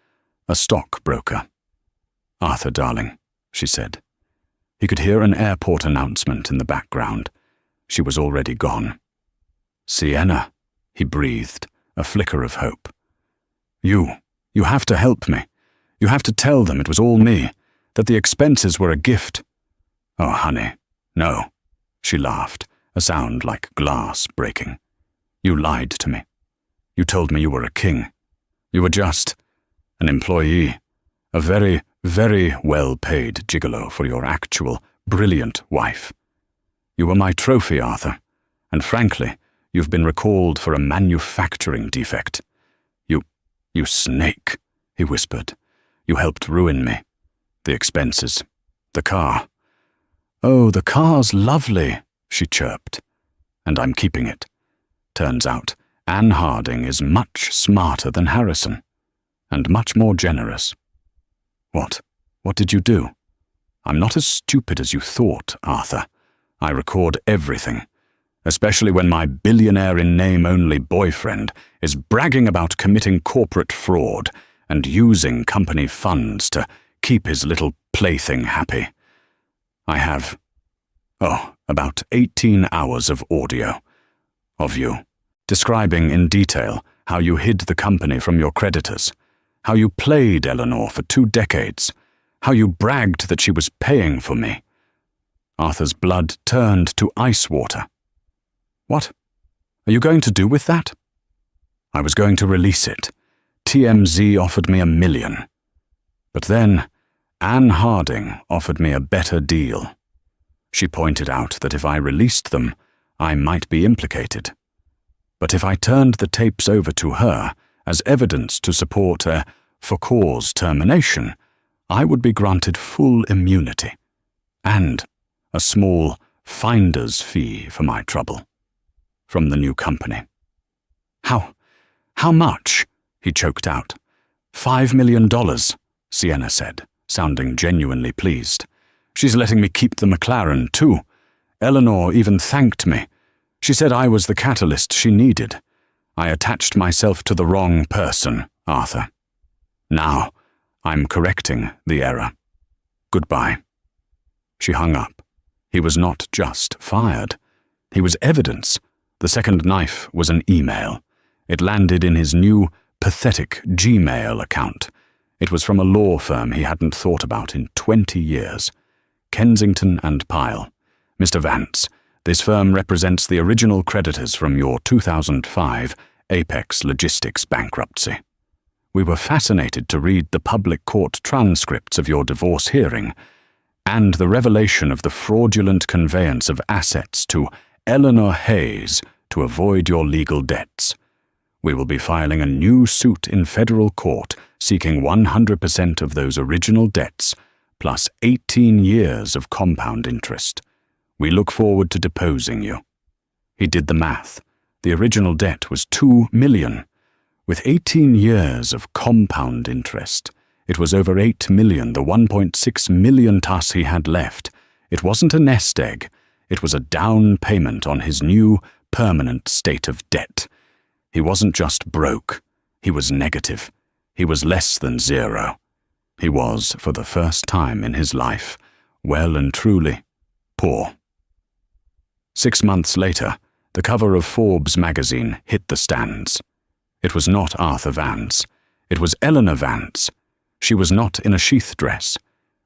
a stockbroker. Arthur, darling, she said. He could hear an airport announcement in the background. She was already gone. Sienna, he breathed, a flicker of hope. You have to help me. You have to tell them it was all me, that the expenses were a gift. Oh, honey, no, she laughed, a sound like glass breaking. You lied to me. You told me you were a king. You were just an employee, a very, very well-paid gigolo for your actual, brilliant wife. You were my trophy, Arthur, and frankly, you've been recalled for a manufacturing defect. You snake, he whispered. You helped ruin me. The expenses. The car. Oh, the car's lovely, she chirped. And I'm keeping it. Turns out, Anne Harding is much smarter than Harrison, and much more generous. What? What did you do? I'm not as stupid as you thought, Arthur. I record everything, especially when my billionaire-in-name-only boyfriend is bragging about committing corporate fraud and using company funds to keep his little plaything happy. I have, about 18 hours of audio of you, describing in detail how you hid the company from your creditors, how you played Eleanor for 2 decades, how you bragged that she was paying for me. Arthur's blood turned to ice water. What are you going to do with that? I was going to release it. TMZ offered me $1 million. But then Anne Harding offered me a better deal. She pointed out that if I released them, I might be implicated. But if I turned the tapes over to her as evidence to support a for-cause termination, I would be granted full immunity and a small finder's fee for my trouble from the new company. How much? He choked out. $5 million, Sienna said, sounding genuinely pleased. She's letting me keep the McLaren, too. Eleanor even thanked me. She said I was the catalyst she needed. I attached myself to the wrong person, Arthur. Now, I'm correcting the error. Goodbye. She hung up. He was not just fired. He was evidence. The second knife was an email. It landed in his new, pathetic Gmail account. It was from a law firm he hadn't thought about in 20 years. Kensington and Pyle. Mr. Vance, this firm represents the original creditors from your 2005 Apex Logistics bankruptcy. We were fascinated to read the public court transcripts of your divorce hearing and the revelation of the fraudulent conveyance of assets to Eleanor Hayes to avoid your legal debts. We will be filing a new suit in federal court seeking 100% of those original debts, plus 18 years of compound interest. We look forward to deposing you. He did the math. The original debt was $2 million. With 18 years of compound interest, it was over $8 million, the $1.6 million TUS he had left. It wasn't a nest egg. It was a down payment on his new, permanent state of debt. He wasn't just broke. He was negative. He was less than zero. He was, for the first time in his life, well and truly poor. 6 months later, the cover of Forbes magazine hit the stands. It was not Arthur Vance. It was Eleanor Vance. She was not in a sheath dress.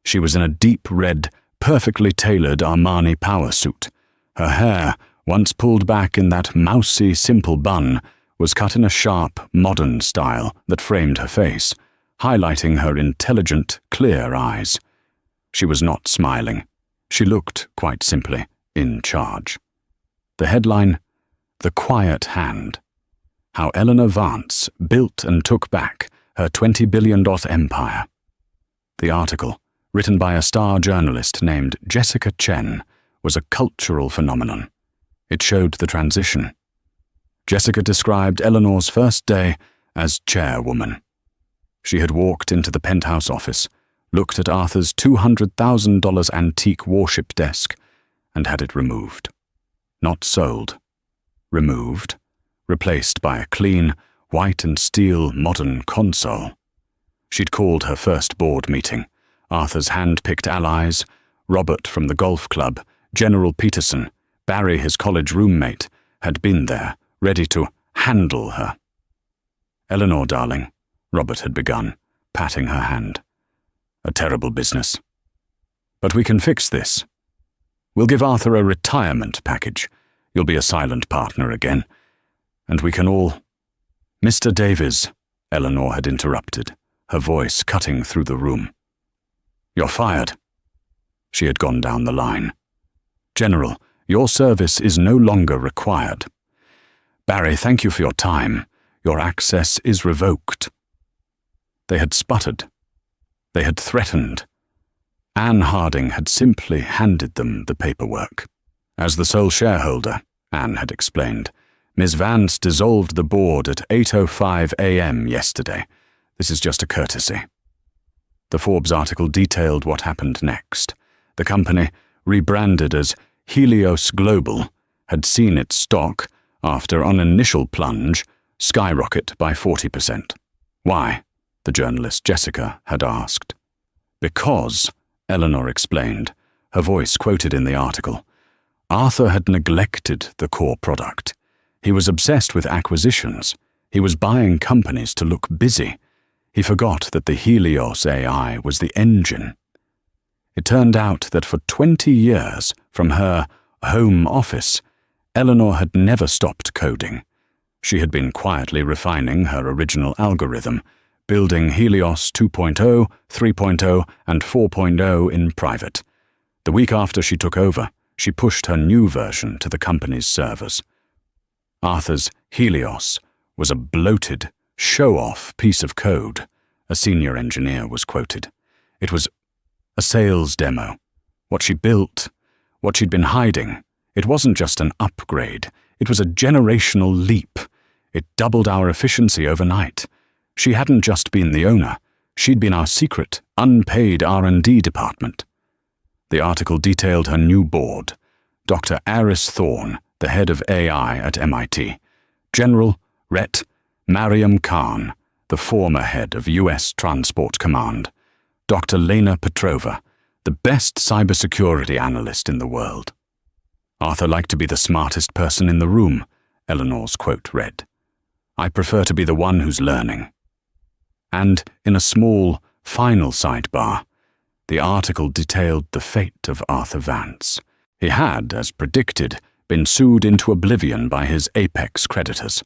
She was in a deep red, perfectly tailored Armani power suit. Her hair, once pulled back in that mousy, simple bun, was cut in a sharp, modern style that framed her face, highlighting her intelligent, clear eyes. She was not smiling. She looked, quite simply, in charge. The headline, The Quiet Hand. How Eleanor Vance built and took back her $20 billion empire. The article, written by a star journalist named Jessica Chen, was a cultural phenomenon. It showed the transition. Jessica described Eleanor's first day as chairwoman. She had walked into the penthouse office, looked at Arthur's $200,000 antique warship desk, and had it removed. Not sold. Removed. Replaced by a clean, white and steel modern console. She'd called her first board meeting. Arthur's hand-picked allies, Robert from the golf club, General Peterson, Barry, his college roommate, had been there, ready to handle her. Eleanor, darling, Robert had begun, patting her hand. A terrible business. But we can fix this. We'll give Arthur a retirement package. You'll be a silent partner again. And we can all... Mr. Davies, Eleanor had interrupted, her voice cutting through the room. You're fired. She had gone down the line. General, your service is no longer required. Barry, thank you for your time. Your access is revoked. They had sputtered. They had threatened. Anne Harding had simply handed them the paperwork. As the sole shareholder, Anne had explained, Ms. Vance dissolved the board at 8:05 a.m. yesterday. This is just a courtesy. The Forbes article detailed what happened next. The company, rebranded as Helios Global, had seen its stock, after an initial plunge, skyrocket by 40%. Why? The journalist Jessica had asked. Because, Eleanor explained, her voice quoted in the article, Arthur had neglected the core product. He was obsessed with acquisitions. He was buying companies to look busy. He forgot that the Helios AI was the engine. It turned out that for 20 years, from her home office, Eleanor had never stopped coding. She had been quietly refining her original algorithm, building Helios 2.0, 3.0, and 4.0 in private. The week after she took over, she pushed her new version to the company's servers. Arthur's Helios was a bloated, show-off piece of code, a senior engineer was quoted. It was a sales demo. What she built, what she'd been hiding, it wasn't just an upgrade, it was a generational leap. It doubled our efficiency overnight. She hadn't just been the owner, she'd been our secret, unpaid R&D department. The article detailed her new board: Dr. Adrian Thorne, the head of AI at MIT, General Ret Mariam Khan, the former head of U.S. Transport Command, Dr. Lena Petrova, the best cybersecurity analyst in the world. Arthur liked to be the smartest person in the room, Eleanor's quote read. I prefer to be the one who's learning. And in a small, final sidebar, the article detailed the fate of Arthur Vance. He had, as predicted, been sued into oblivion by his apex creditors.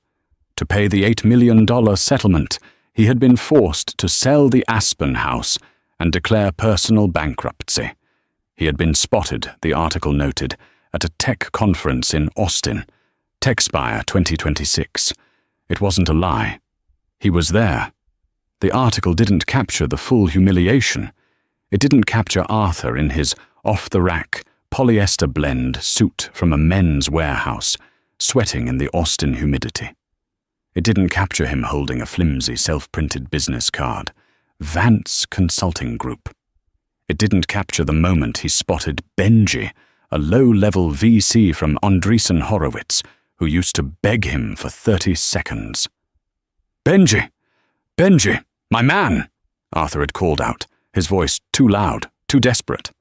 To pay the $8 million settlement, he had been forced to sell the Aspen house and declare personal bankruptcy. He had been spotted, the article noted, at a tech conference in Austin, TechSpire 2026. It wasn't a lie. He was there. The article didn't capture the full humiliation. It didn't capture Arthur in his off-the-rack, polyester blend suit from a men's warehouse, sweating in the Austin humidity. It didn't capture him holding a flimsy self-printed business card, Vance Consulting Group. It didn't capture the moment he spotted Benji, a low-level VC from Andreessen Horowitz, who used to beg him for 30 seconds. Benji! Benji! My man! Arthur had called out, his voice too loud, too desperate.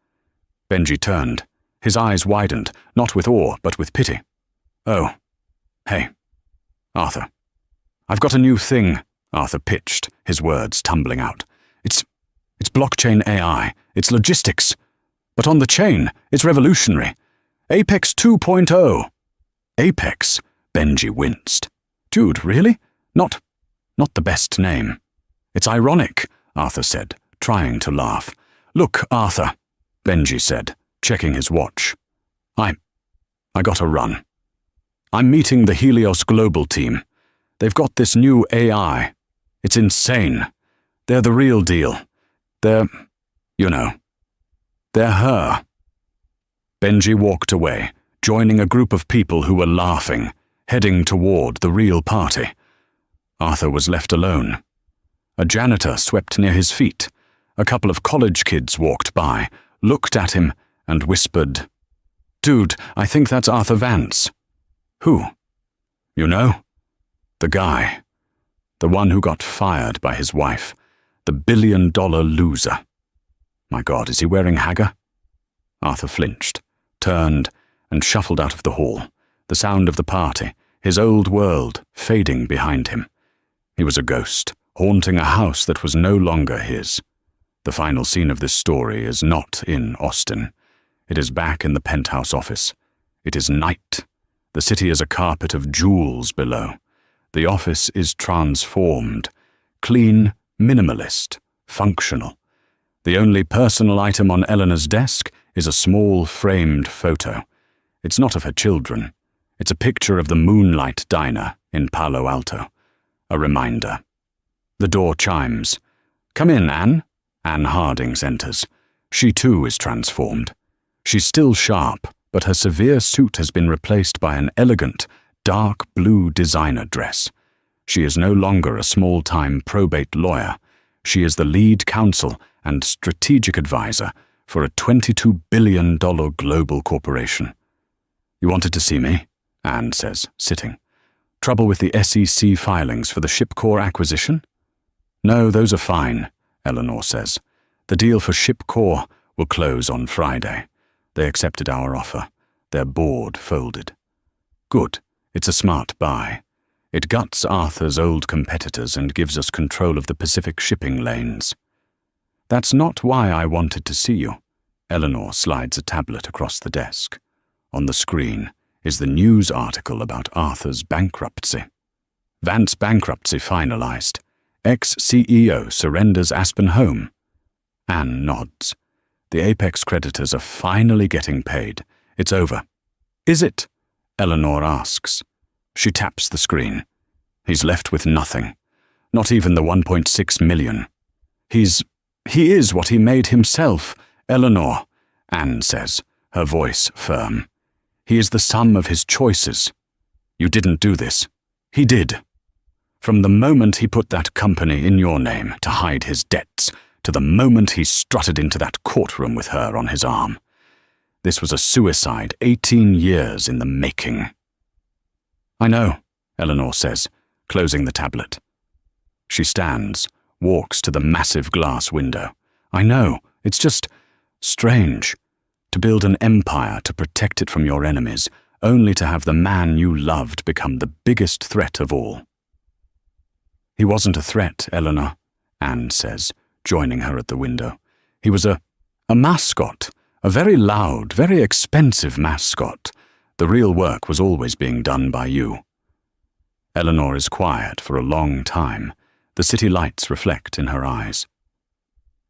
Benji turned. His eyes widened, not with awe, but with pity. Oh. Hey. Arthur. I've got a new thing, Arthur pitched, his words tumbling out. It's blockchain AI. It's logistics. But on the chain, it's revolutionary. Apex 2.0. Apex? Benji winced. Dude, really? Not the best name. It's ironic, Arthur said, trying to laugh. Look, Arthur, Benji said, checking his watch. I gotta run. I'm meeting the Helios Global team. They've got this new AI. It's insane. They're the real deal. They're her. Benji walked away, joining a group of people who were laughing, heading toward the real party. Arthur was left alone. A janitor swept near his feet. A couple of college kids walked by, looked at him, and whispered, Dude, I think that's Arthur Vance. Who? You know? The guy. The one who got fired by his wife. The billion-dollar loser. My God, is he wearing Hager? Arthur flinched, turned, and shuffled out of the hall, the sound of the party, his old world, fading behind him. He was a ghost, haunting a house that was no longer his. The final scene of this story is not in Austin. It is back in the penthouse office. It is night. The city is a carpet of jewels below. The office is transformed. Clean, minimalist, functional. The only personal item on Eleanor's desk is a small framed photo. It's not of her children. It's a picture of the Moonlight Diner in Palo Alto. A reminder. The door chimes. Come in, Anne. Anne Harding enters. She too is transformed. She's still sharp, but her severe suit has been replaced by an elegant, dark blue designer dress. She is no longer a small-time probate lawyer. She is the lead counsel and strategic advisor for a $22 billion global corporation. You wanted to see me? Anne says, sitting. Trouble with the SEC filings for the Shipcore acquisition? No, those are fine, Eleanor says. The deal for Shipcore will close on Friday. They accepted our offer. Their board folded. Good. It's a smart buy. It guts Arthur's old competitors and gives us control of the Pacific shipping lanes. That's not why I wanted to see you. Eleanor slides a tablet across the desk. On the screen is the news article about Arthur's bankruptcy. Vance bankruptcy finalized. Ex-CEO surrenders Aspen home. Anne nods. The Apex creditors are finally getting paid. It's over. Is it? Eleanor asks. She taps the screen. He's left with nothing. Not even the 1.6 million. He is what he made himself, Eleanor, Anne says, her voice firm. He is the sum of his choices. You didn't do this. He did. From the moment he put that company in your name to hide his debts, to the moment he strutted into that courtroom with her on his arm. This was a suicide 18 years in the making. I know, Eleanor says, closing the tablet. She stands, walks to the massive glass window. I know, it's just strange. To build an empire to protect it from your enemies, only to have the man you loved become the biggest threat of all. He wasn't a threat, Eleanor, Anne says, joining her at the window. He was a mascot, a very loud, very expensive mascot. The real work was always being done by you. Eleanor is quiet for a long time. The city lights reflect in her eyes.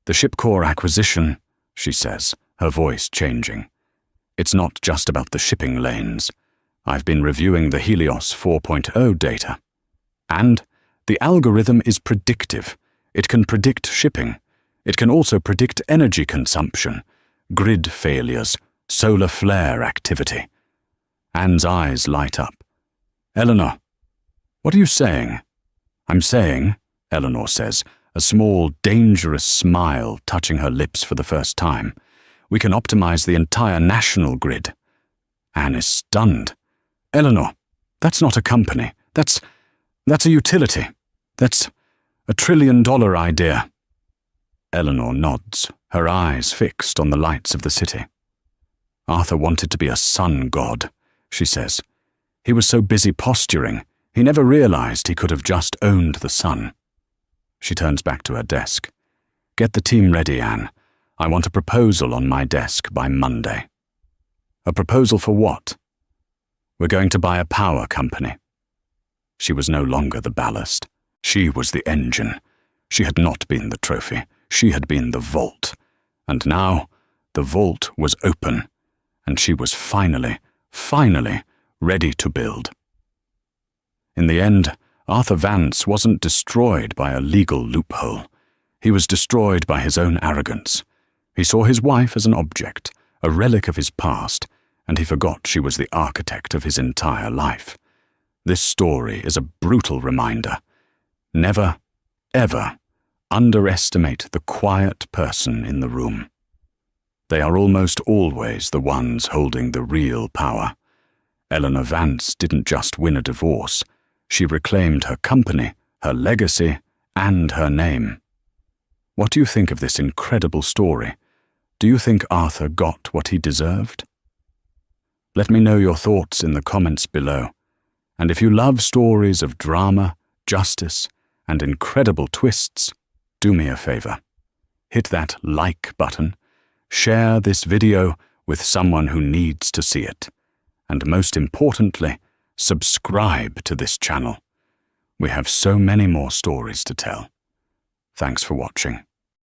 The Shipcore acquisition, she says, her voice changing. It's not just about the shipping lanes. I've been reviewing the Helios 4.0 data. And the algorithm is predictive. It can predict shipping. It can also predict energy consumption, grid failures, solar flare activity. Anne's eyes light up. Eleanor, what are you saying? I'm saying, Eleanor says, a small, dangerous smile touching her lips for the first time. We can optimize the entire national grid. Anne is stunned. Eleanor, that's not a company. That's a utility. That's a $1 trillion idea. Eleanor nods, her eyes fixed on the lights of the city. Arthur wanted to be a sun god, she says. He was so busy posturing, he never realized he could have just owned the sun. She turns back to her desk. Get the team ready, Anne. I want a proposal on my desk by Monday. A proposal for what? We're going to buy a power company. She was no longer the ballast. She was the engine. She had not been the trophy. She had been the vault. And now, the vault was open, and she was finally ready to build. In the end, Arthur Vance wasn't destroyed by a legal loophole. He was destroyed by his own arrogance. He saw his wife as an object, a relic of his past, and he forgot she was the architect of his entire life. This story is a brutal reminder. Never, ever underestimate the quiet person in the room. They are almost always the ones holding the real power. Eleanor Vance didn't just win a divorce. She reclaimed her company, her legacy, and her name. What do you think of this incredible story? Do you think Arthur got what he deserved? Let me know your thoughts in the comments below. And if you love stories of drama, justice, and incredible twists, do me a favor. Hit that like button, share this video with someone who needs to see it, and most importantly, subscribe to this channel. We have so many more stories to tell. Thanks for watching.